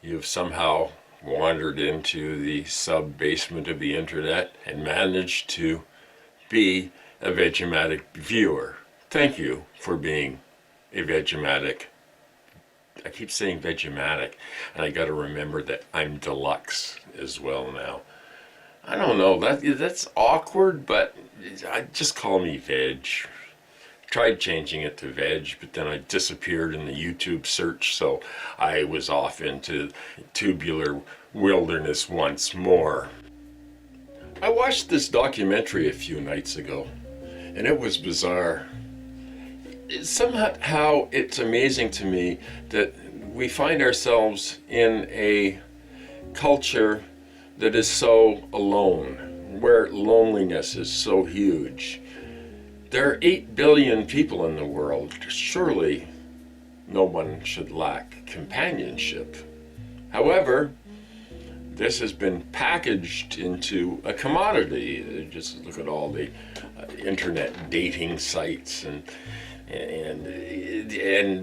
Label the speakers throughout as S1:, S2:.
S1: you've somehow wandered into the sub-basement of the internet and managed to be a Vegematic viewer. Thank you for being a Vegematic. I keep saying Vegematic, and I got to remember that I'm deluxe as well now. I don't know, that's awkward, but just call me Veg. Tried changing it to Veg, but then I disappeared in the YouTube search, so I was off into tubular wilderness once more. I watched this documentary a few nights ago, and it was bizarre. Somehow it's amazing to me that we find ourselves in a culture that is so alone, where loneliness is so huge. There are 8 billion people in the world. Surely no one should lack companionship. However, this has been packaged into a commodity. Just look at all the internet dating sites, and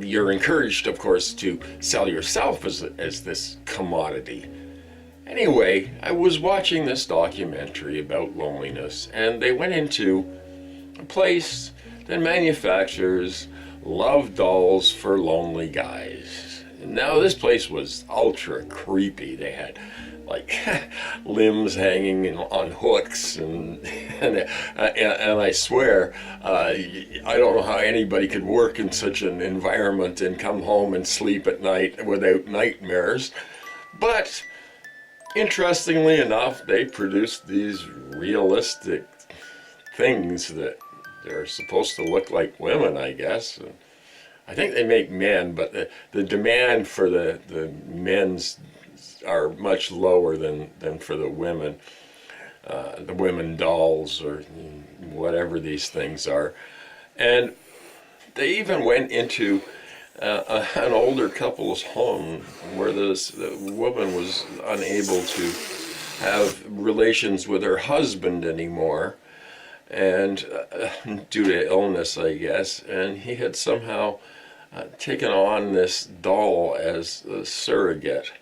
S1: you're encouraged, of course, to sell yourself as this commodity. Anyway, I was watching this documentary about loneliness, and they went into a place that manufactures love dolls for lonely guys. Now this place was ultra creepy. They had like limbs hanging on hooks, and I swear I don't know how anybody could work in such an environment and come home and sleep at night without nightmares. But interestingly enough, they produced these realistic things that they're supposed to look like women, I guess. And I think they make men, but the demand for the men's are much lower than for the women dolls or whatever these things are. And they even went into an older couple's home where the woman was unable to have relations with her husband anymore, and due to illness, I guess, and he had somehow taken on this doll as a surrogate,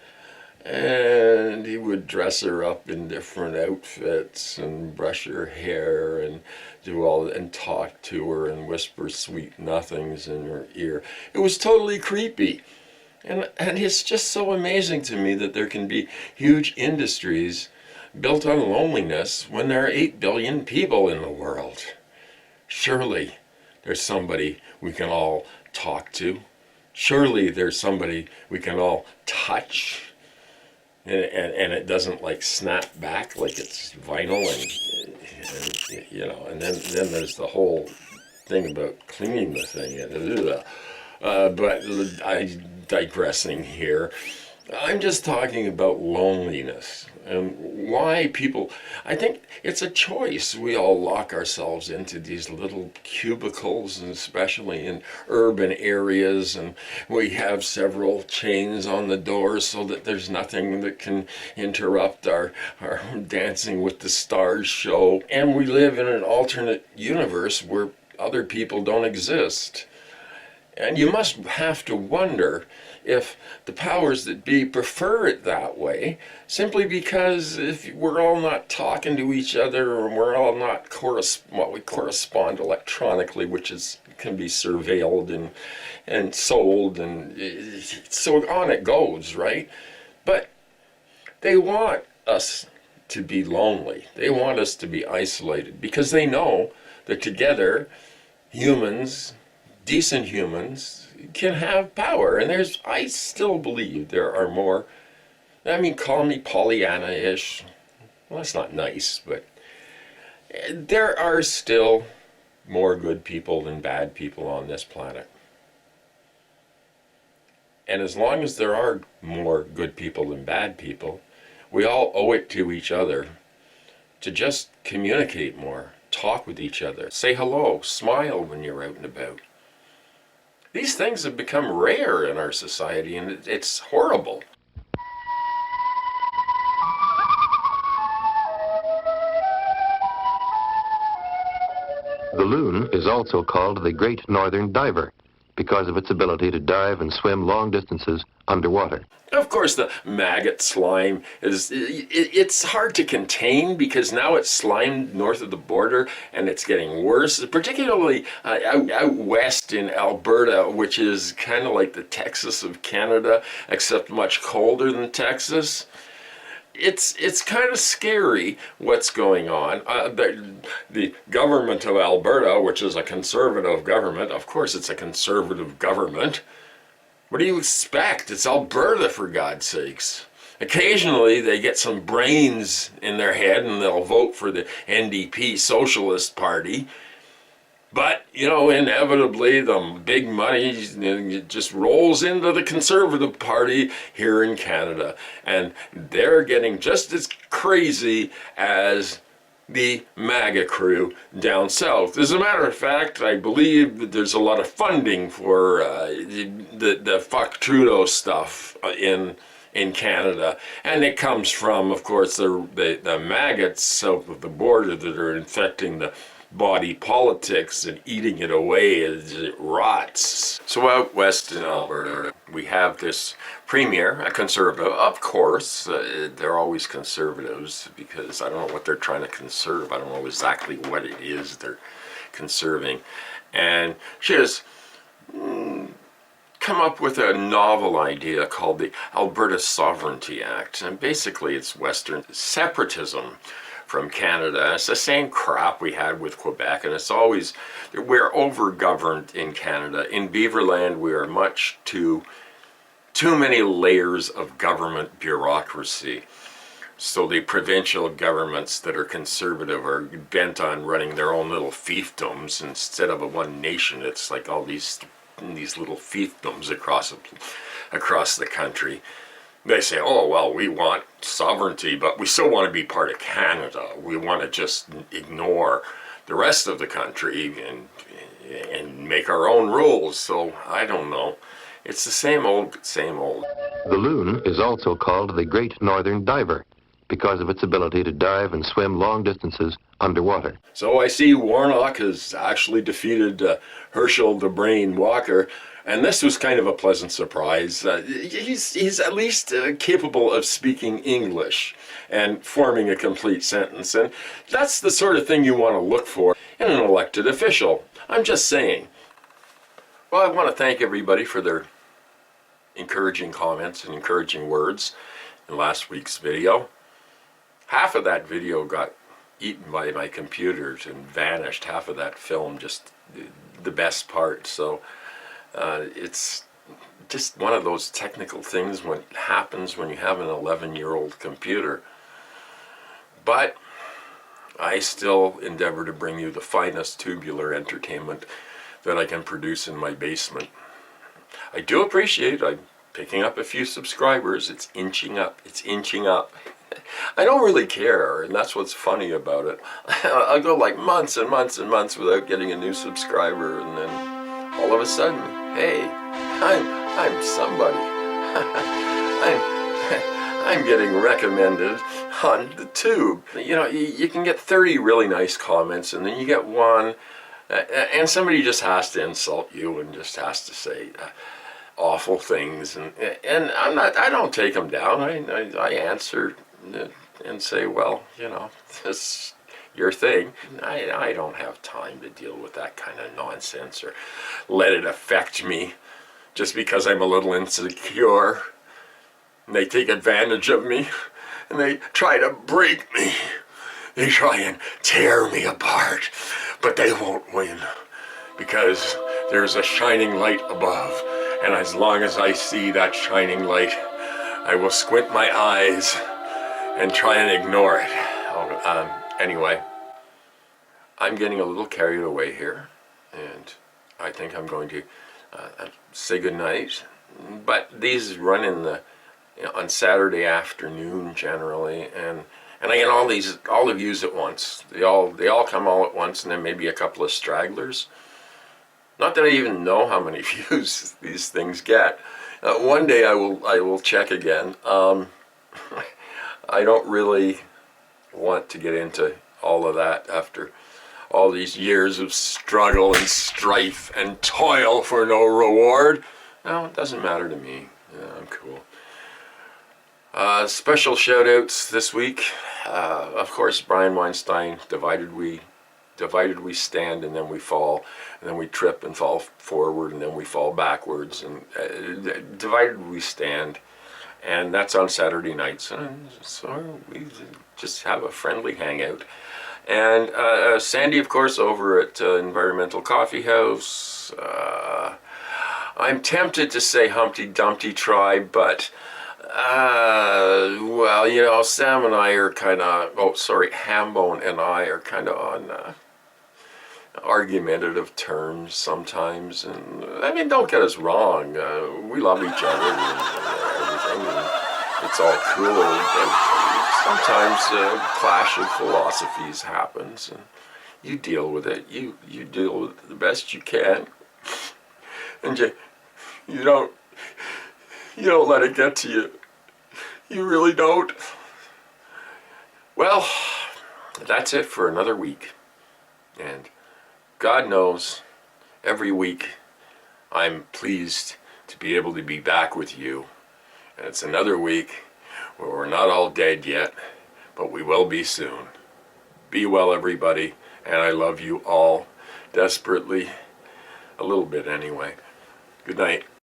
S1: and he would dress her up in different outfits and brush her hair and do all and talk to her and whisper sweet nothings in her ear. It was totally creepy, and it's just so amazing to me that there can be huge industries built on loneliness when there are 8 billion people in the world. Surely there's somebody we can all talk to. Surely there's somebody we can all touch, and it doesn't like snap back like it's vinyl, and you know, and then there's the whole thing about cleaning the thing. But I'm digressing here. I'm just talking about loneliness and why people, I think it's a choice. We all lock ourselves into these little cubicles, and especially in urban areas, and we have several chains on the doors so that there's nothing that can interrupt our Dancing with the Stars show. And we live in an alternate universe where other people don't exist. And you must have to wonder if the powers that be prefer it that way, simply because if we're all not talking to each other, or we're all not we correspond electronically, which can be surveilled and sold, and so on it goes, right? But they want us to be lonely. They want us to be isolated, because they know that together humans, decent humans, can have power. And I still believe there are more, I mean, call me Pollyanna-ish. Well, that's not nice, but there are still more good people than bad people on this planet. And as long as there are more good people than bad people, we all owe it to each other to just communicate more, talk with each other, say hello, smile when you're out and about. These things have become rare in our society, and it's horrible.
S2: The loon is also called the great northern diver because of its ability to dive and swim long distances underwater.
S1: Of course, the maggot slime it's hard to contain because now it's slimed north of the border and it's getting worse, particularly out west in Alberta, which is kind of like the Texas of Canada, except much colder than Texas. It's kind of scary what's going on. The government of Alberta, which is a conservative government, of course it's a conservative government. What do you expect? It's Alberta, for God's sakes. Occasionally they get some brains in their head and they'll vote for the NDP Socialist Party. But, you know, inevitably the big money just rolls into the Conservative Party here in Canada. And they're getting just as crazy as the MAGA crew down south. As a matter of fact, I believe that there's a lot of funding for the fuck Trudeau stuff in Canada, and it comes from, of course, the maggots south of the border that are infecting the body politics and eating it away as it rots. So out west in Alberta, we have this premier, a conservative. Of course, they're always conservatives because I don't know what they're trying to conserve. I don't know exactly what it is they're conserving. And she has come up with a novel idea called the Alberta Sovereignty Act. And basically it's Western separatism from Canada. It's the same crap we had with Quebec, and it's always, we're over-governed in Canada. In Beaverland, we are much too many layers of government bureaucracy. So the provincial governments that are conservative are bent on running their own little fiefdoms. Instead of a one nation, it's like all these little fiefdoms across the country. They say, oh, well, we want sovereignty, but we still want to be part of Canada. We want to just ignore the rest of the country and make our own rules. So, I don't know. It's the same old, same old.
S2: The loon is also called the Great Northern Diver because of its ability to dive and swim long distances underwater.
S1: So I see Warnock has actually defeated Herschel the Brain Walker. And this was kind of a pleasant surprise. He's at least capable of speaking English and forming a complete sentence. And that's the sort of thing you want to look for in an elected official. I'm just saying. Well, I want to thank everybody for their encouraging comments and encouraging words in last week's video. Half of that video got eaten by my computers and vanished. Half of that film, just the best part. So it's just one of those technical things when it happens when you have an 11-year-old computer. But I still endeavor to bring you the finest tubular entertainment that I can produce in my basement. I do appreciate I'm picking up a few subscribers. It's inching up. It's inching up. I don't really care, and that's what's funny about it. I'll go like months and months and months without getting a new subscriber, and then all of a sudden, hey, I'm somebody. I'm getting recommended on the tube. You know, you can get 30 really nice comments, and then you get one, and somebody just has to insult you and just has to say awful things, and I don't take them down. I answer and say, well, you know, this your thing. I don't have time to deal with that kind of nonsense or let it affect me just because I'm a little insecure. And they take advantage of me and they try to break me. They try and tear me apart, but they won't win because there's a shining light above, and as long as I see that shining light, I will squint my eyes and try and ignore it. Anyway, I'm getting a little carried away here, and I think I'm going to say goodnight. But these run in the on Saturday afternoon generally, and I get all the views at once. They all come all at once, and then maybe a couple of stragglers. Not that I even know how many views these things get. One day I will check again. I don't really want to get into all of that after all these years of struggle and strife and toil for no reward. No, it doesn't matter to me. Yeah, I'm cool. Special shout outs this week. Of course, Brian Weinstein, divided we stand and then we fall, and then we trip and fall forward and then we fall backwards, and divided we stand. And that's on Saturday nights, and so we just have a friendly hangout. And Sandy, of course, over at Environmental Coffee House. I'm tempted to say Humpty Dumpty Tribe, but well, you know, Sam and I are kind of, Hambone and I are kind of on argumentative terms sometimes. And I mean, don't get us wrong, we love each other and everything, and it's all cool, but sometimes a clash of philosophies happens, and you deal with it. You deal with it the best you can, and you don't let it get to you. You really don't. Well, that's it for another week, and God knows, every week I'm pleased to be able to be back with you, and it's another week where we're not all dead yet, but we will be soon. Be well, everybody, and I love you all desperately, a little bit anyway. Good night.